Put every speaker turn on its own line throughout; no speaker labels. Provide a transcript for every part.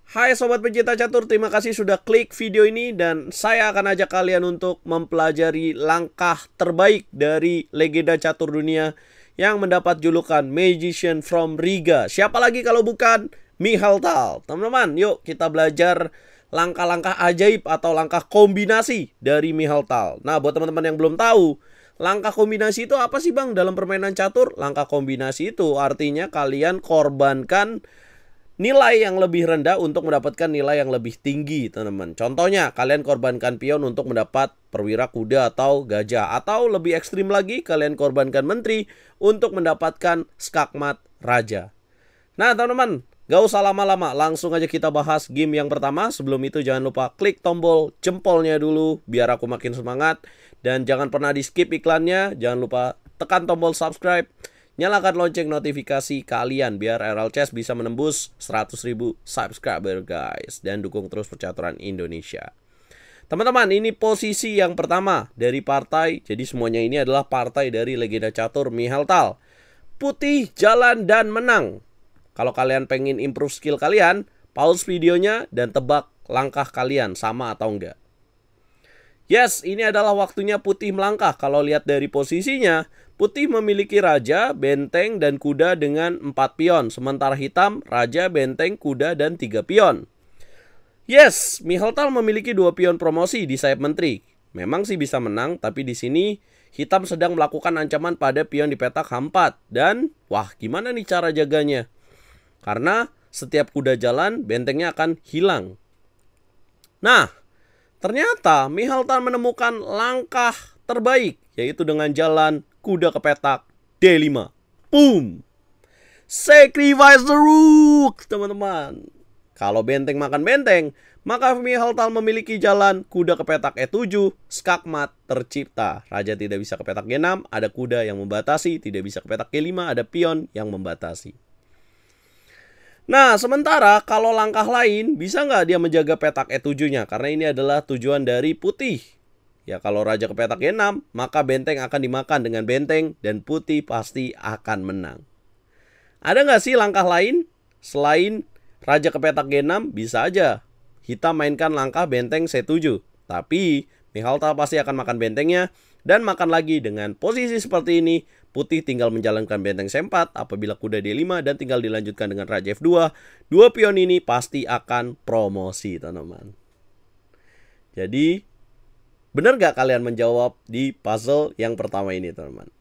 Hai sobat pencinta catur, terima kasih sudah klik video ini dan saya akan ajak kalian untuk mempelajari langkah terbaik dari legenda catur dunia yang mendapat julukan Magician from Riga. Siapa lagi kalau bukan Michal Tal. Teman-teman, yuk kita belajar langkah-langkah ajaib atau langkah kombinasi dari Michal Tal. Nah, buat teman-teman yang belum tahu, langkah kombinasi itu apa sih Bang dalam permainan catur? Langkah kombinasi itu artinya kalian korbankan nilai yang lebih rendah untuk mendapatkan nilai yang lebih tinggi, teman-teman. Contohnya, kalian korbankan pion untuk mendapat perwira kuda atau gajah. Atau lebih ekstrim lagi, kalian korbankan menteri untuk mendapatkan skakmat raja. Nah, teman-teman, gak usah lama-lama, langsung aja kita bahas game yang pertama. Sebelum itu jangan lupa klik tombol jempolnya dulu, biar aku makin semangat. Dan jangan pernah di skip iklannya, jangan lupa tekan tombol subscribe. Nyalakan lonceng notifikasi kalian biar RL Chess bisa menembus 100.000 subscriber guys. Dan dukung terus percaturan Indonesia. Teman-teman, ini posisi yang pertama dari partai. Jadi semuanya ini adalah partai dari legenda catur Michal Tal. Putih, jalan, dan menang. Kalau kalian pengen improve skill kalian, pause videonya dan tebak langkah kalian sama atau enggak. Yes, ini adalah waktunya putih melangkah. Kalau lihat dari posisinya, putih memiliki raja, benteng, dan kuda dengan 4 pion. Sementara hitam, raja, benteng, kuda, dan 3 pion. Yes, Michal Tal memiliki 2 pion promosi di sayap menteri. Memang sih bisa menang, tapi di sini hitam sedang melakukan ancaman pada pion di petak H4. Dan, wah gimana nih cara jaganya? Karena setiap kuda jalan, bentengnya akan hilang. Nah, ternyata Michal Tal menemukan langkah terbaik, yaitu dengan jalan kuda ke petak D5. Boom! Sacrifice the rook, teman-teman. Kalau benteng makan benteng, maka Michal Tal memiliki jalan kuda ke petak E7, skakmat tercipta. Raja tidak bisa ke petak G6, ada kuda yang membatasi, tidak bisa ke petak G5, ada pion yang membatasi. Nah, sementara kalau langkah lain, bisa nggak dia menjaga petak E7-nya? Karena ini adalah tujuan dari putih. Ya, kalau raja ke petak G6, maka benteng akan dimakan dengan benteng dan putih pasti akan menang. Ada nggak sih langkah lain? Selain raja ke petak G6, bisa aja hitam mainkan langkah benteng C7. Tapi, Michal Tal pasti akan makan bentengnya dan makan lagi. Dengan posisi seperti ini, putih tinggal menjalankan benteng C4 apabila kuda D5 dan tinggal dilanjutkan dengan raja F2. Dua pion ini pasti akan promosi, teman-teman. Jadi, benar gak kalian menjawab di puzzle yang pertama ini, teman-teman?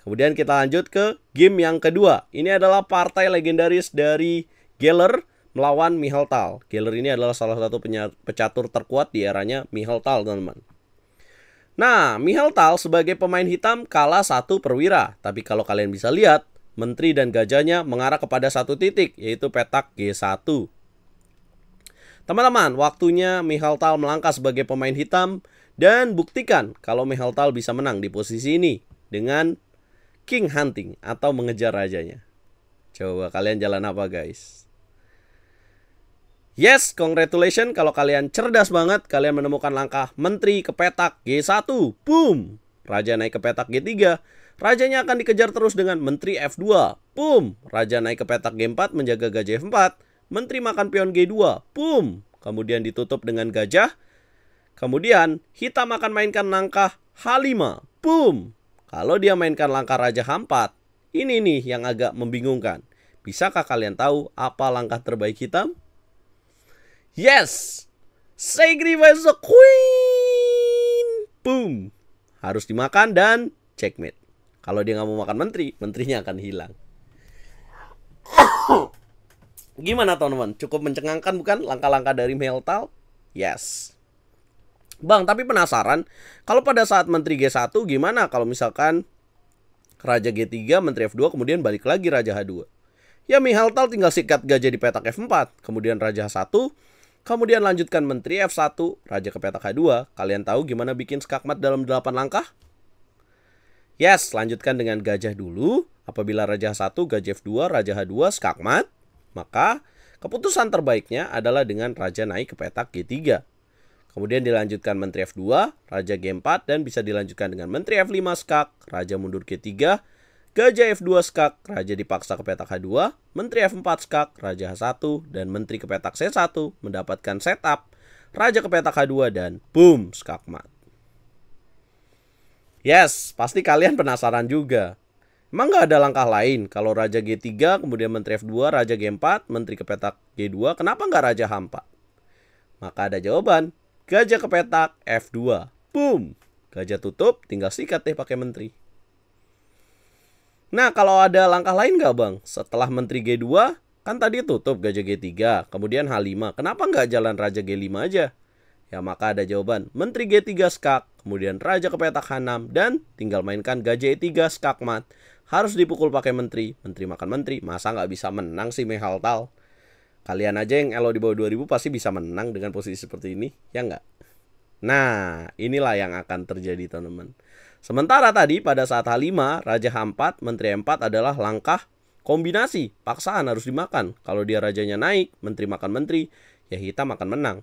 Kemudian kita lanjut ke game yang kedua. Ini adalah partai legendaris dari Geller melawan Michal Tal. Geller ini adalah salah satu pecatur terkuat di eranya Michal Tal, teman-teman. Nah, Michal Tal sebagai pemain hitam kalah 1 perwira. Tapi kalau kalian bisa lihat, menteri dan gajahnya mengarah kepada satu titik, yaitu petak G1. Teman-teman, waktunya Michal Tal melangkah sebagai pemain hitam dan buktikan kalau Michal Tal bisa menang di posisi ini dengan king hunting atau mengejar rajanya. Coba kalian jalan apa, guys? Yes, congratulations kalau kalian cerdas banget. Kalian menemukan langkah menteri ke petak G1. Boom! Raja naik ke petak G3. Rajanya akan dikejar terus dengan menteri F2. Boom! Raja naik ke petak G4 menjaga gajah F4. Menteri makan pion G2. Boom! Kemudian ditutup dengan gajah. Kemudian hitam akan mainkan langkah H5. Boom! Kalau dia mainkan langkah raja H4, ini nih yang agak membingungkan. Bisakah kalian tahu apa langkah terbaik hitam? Yes! Sacrifice the queen! Boom! Harus dimakan dan checkmate. Kalau dia nggak mau makan menteri, menterinya akan hilang. Gimana teman-teman? Cukup mencengangkan bukan langkah-langkah dari Michal Tal? Yes. Bang, tapi penasaran, kalau pada saat menteri G1 gimana kalau misalkan raja G3, menteri F2, kemudian balik lagi raja H2? Ya Michal Tal tinggal sikat gajah di petak F4, kemudian raja H1, kemudian lanjutkan menteri F1, raja ke petak H2. Kalian tahu gimana bikin skakmat dalam 8 langkah? Yes, lanjutkan dengan gajah dulu. Apabila raja H1, gajah F2, raja H2, skakmat. Maka keputusan terbaiknya adalah dengan raja naik ke petak G3. Kemudian dilanjutkan menteri F2, raja G4, dan bisa dilanjutkan dengan menteri F5 skak, raja mundur G3, Gajah F2 skak, raja dipaksa ke petak H2, menteri F4 skak, raja H1, dan menteri ke petak C1 mendapatkan setup, raja ke petak H2, dan boom, skak mat. Yes, pasti kalian penasaran juga. Emang nggak ada langkah lain? Kalau raja G3, kemudian menteri F2, raja G4, menteri ke petak G2, kenapa nggak raja H4? Maka ada jawaban, gajah ke petak F2. Boom, gajah tutup, tinggal sikat deh pakai menteri. Nah, kalau ada langkah lain nggak bang? Setelah menteri G2, kan tadi tutup gajah G3, kemudian H5. Kenapa nggak jalan raja G5 aja? Ya, maka ada jawaban. Menteri G3 skak, kemudian raja ke petak H6, dan tinggal mainkan gajah E3 skak mat. Harus dipukul pakai menteri. Menteri makan menteri. Masa nggak bisa menang sih Mehaltal? Kalian aja yang elo di bawah 2000 pasti bisa menang dengan posisi seperti ini, ya nggak? Nah, inilah yang akan terjadi teman-teman. Sementara tadi pada saat H5, raja H4, menteri M4 adalah langkah kombinasi. Paksaan harus dimakan. Kalau dia rajanya naik, menteri makan menteri, ya hitam akan menang.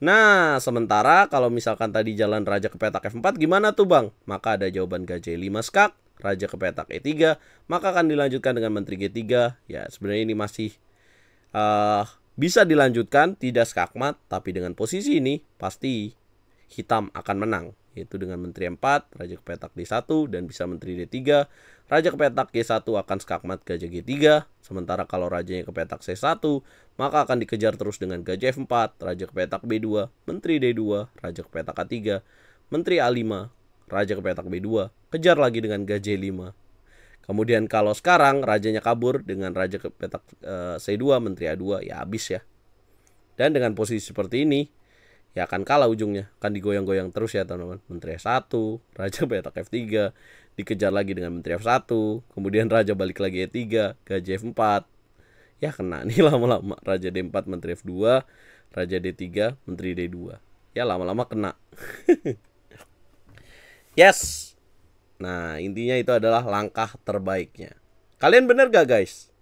Nah, sementara kalau misalkan tadi jalan raja ke petak F4, gimana tuh bang? Maka ada jawaban gajah E5 skak, raja ke petak E3, maka akan dilanjutkan dengan menteri G3. Ya, sebenarnya ini masih bisa dilanjutkan, tidak skak mat, tapi dengan posisi ini pasti hitam akan menang, yaitu dengan menteri 4, raja ke petak D1, dan bisa menteri D3, raja ke petak G1 akan skakmat gajah G3, sementara kalau rajanya ke petak C1, maka akan dikejar terus dengan gajah F4, raja ke petak B2, menteri D2, raja ke petak A3, menteri A5, raja ke petak B2, kejar lagi dengan gajah 5. Kemudian kalau sekarang rajanya kabur dengan raja ke petak C2, menteri A2, ya habis ya. Dan dengan posisi seperti ini, ya akan kalah ujungnya, akan digoyang-goyang terus ya teman-teman. Menteri F1, raja petak F3, dikejar lagi dengan menteri F1, kemudian raja balik lagi E3, gajah F4. Ya kena nih lama-lama, raja D4, menteri F2, raja D3, menteri D2. Ya lama-lama kena. Yes. Nah, intinya itu adalah langkah terbaiknya. Kalian bener gak guys?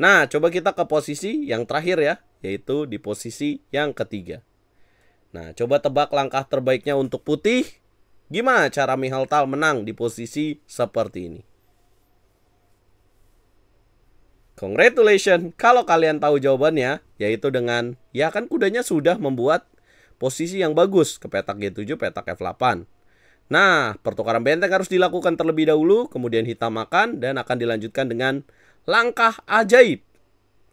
Nah, coba kita ke posisi yang terakhir ya, yaitu di posisi yang ketiga. Nah, coba tebak langkah terbaiknya untuk putih. Gimana cara Mihaltal menang di posisi seperti ini? Congratulations, kalau kalian tahu jawabannya, yaitu dengan, ya kan kudanya sudah membuat posisi yang bagus ke petak G7, petak F8. Nah, pertukaran benteng harus dilakukan terlebih dahulu, kemudian hitam makan, dan akan dilanjutkan dengan langkah ajaib.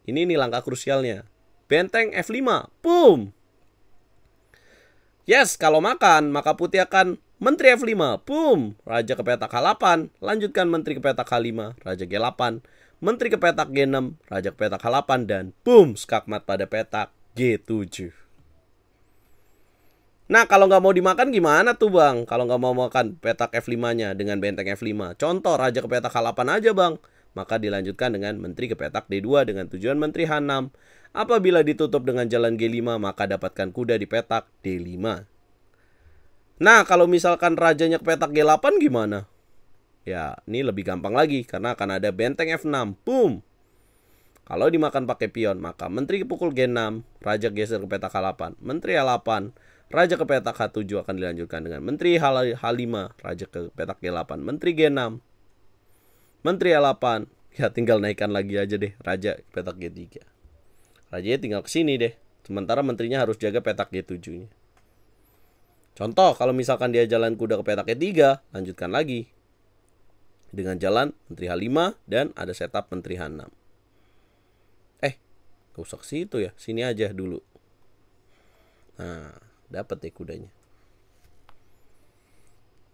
Ini nih langkah krusialnya. Benteng F5, boom! Yes, kalau makan, maka putih akan menteri F5, boom! Raja ke petak H8, lanjutkan menteri ke petak H5, raja G8, menteri ke petak G6, raja ke petak H8, dan boom! Skakmat pada petak G7. Nah, kalau nggak mau dimakan gimana tuh bang? Kalau nggak mau makan petak F5-nya dengan benteng F5. Contoh, raja ke petak H8 aja bang. Maka dilanjutkan dengan menteri ke petak D2 dengan tujuan menteri H6. Apabila ditutup dengan jalan G5, maka dapatkan kuda di petak D5. Nah, kalau misalkan rajanya ke petak G8 gimana? Ya, ini lebih gampang lagi karena akan ada benteng F6. Boom! Kalau dimakan pakai pion, maka menteri pukul G6, raja geser ke petak H8, menteri H8, raja ke petak H7 akan dilanjutkan dengan menteri H5, raja ke petak G8, menteri G6, menteri H8. Ya tinggal naikkan lagi aja deh raja ke petak G3. Rajanya tinggal ke sini deh. Sementara menterinya harus jaga petak G7-nya. Contoh, kalau misalkan dia jalan kuda ke petak G3, lanjutkan lagi dengan jalan menteri H5 dan ada setup menteri H6. Gak usah ke situ ya, sini aja dulu. Nah, dapat deh kudanya.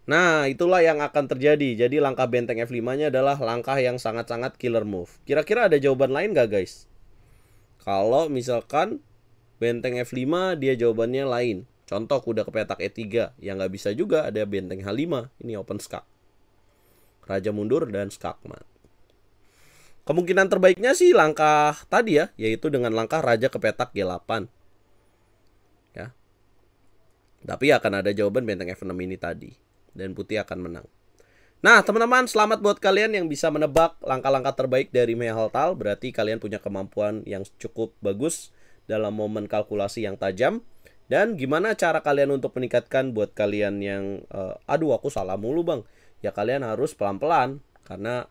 Nah, itulah yang akan terjadi. Jadi langkah benteng F5-nya adalah langkah yang sangat-sangat killer move. Kira-kira ada jawaban lain gak guys? Kalau misalkan benteng F5 dia jawabannya lain. Contoh kuda ke petak E3. Yang gak bisa juga ada benteng H5. Ini open skak. Raja mundur dan skakmat. Kemungkinan terbaiknya sih langkah tadi ya, yaitu dengan langkah raja ke petak G8. Ya. Tapi akan ada jawaban benteng F6 ini tadi. Dan putih akan menang. Nah teman-teman, selamat buat kalian yang bisa menebak langkah-langkah terbaik dari Mihaltal. Berarti kalian punya kemampuan yang cukup bagus dalam momen kalkulasi yang tajam. Dan gimana cara kalian untuk meningkatkan buat kalian yang aduh aku salah mulu bang, ya kalian harus pelan-pelan. Karena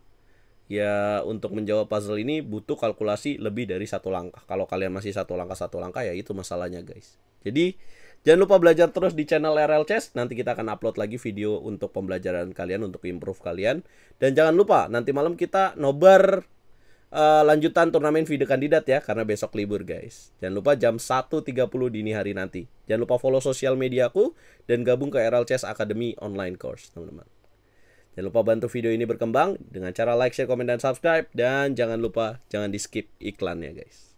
ya untuk menjawab puzzle ini butuh kalkulasi lebih dari satu langkah. Kalau kalian masih satu langkah ya itu masalahnya guys. Jadi jangan lupa belajar terus di channel RL Chess. Nanti kita akan upload lagi video untuk pembelajaran kalian, untuk improve kalian. Dan jangan lupa nanti malam kita nobar lanjutan turnamen video kandidat ya, karena besok libur guys. Jangan lupa jam 1.30 dini hari nanti. Jangan lupa follow sosial mediaku dan gabung ke RL Chess Academy online course teman-teman. Jangan lupa bantu video ini berkembang dengan cara like, share, komen, dan subscribe. Dan jangan lupa jangan di skip iklannya guys.